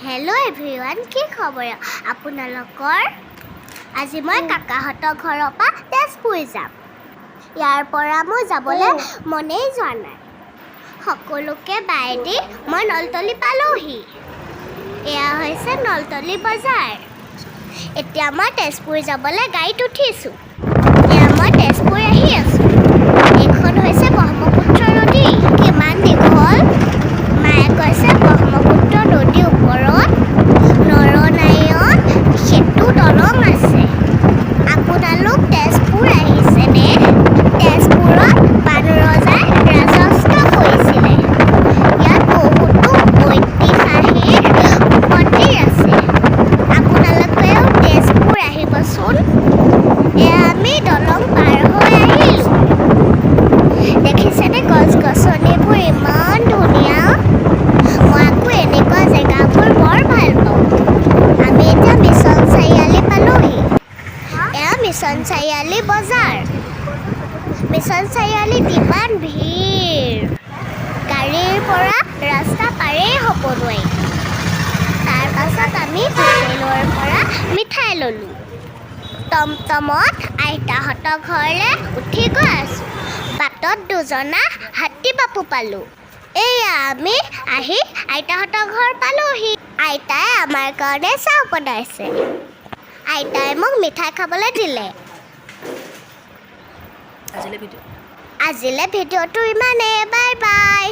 Hello' everyone, কি খবৰ আপোনালোকৰ? আজি মই কাকাহঁতৰ ঘৰৰ পৰা তেজপুৰ যাম। ইয়াৰ পৰা মই যাবলৈ মনেই যোৱা নাই। সকলোকে বাই দি মই নলতলি পালোহি। এয়া হৈছে নলতলি বজাৰ। এতিয়া মই তেজপুৰ যাবলৈ গাড়ীত উঠিছোঁ। এয়া মই তেজপুৰ আহি আছোঁ। এইখন হৈছে ব্ৰহ্মপুত্ৰ নদী। কিমান দীঘল? মায়ে কৈছে ব্ৰহ্মপুত্ৰ নদীৰ ওপৰত নৰনাৰায়ণ সেতু দলং আছে। আপোনালোক তেজপুৰ আহিছেনে? তেজপুৰত বাণৰজাই ৰাজত্ব কৰিছিলে। ইয়াত বহুতো ঐতিহাসিক মন্দিৰ আছে। আপোনালোকেও তেজপুৰ আহিবচোন। এয়া আমি দলং পাৰ হৈ আহিলোঁ। দেখিছেনে গছ-গছনিবোৰ ইমান ধুনীয়া? মই আকৌ এনেকুৱা জেগাবোৰ বৰ ভাল পাওঁ। আমি এতিয়া মিছন চাৰিআলি পালোহি। এয়া মিছন চাৰিআলি বজাৰ। মিছন চাৰিআলিত ইমান ভিৰ। গাড়ীৰ পৰা ৰাস্তা পাৰেই হ'ব নোৱাৰি। তাৰ পাছত আমি হোটেলৰ পৰা মিঠাই ল'লোঁ। টমটমত আইতাহঁতৰ ঘৰলৈ উঠি গৈ আছোঁ। বাটত দুজনা হাতী বাপু পালোঁ। এয়া আমি আহি আইতাহঁতৰ ঘৰ পালোহি। আইতাই আমাৰ কাৰণে চাহ বনাইছে। আইতাই মোক মিঠাই খাবলৈ দিলে। আজিলৈ ভিডিঅ'টো ইমানেই। Bye bye.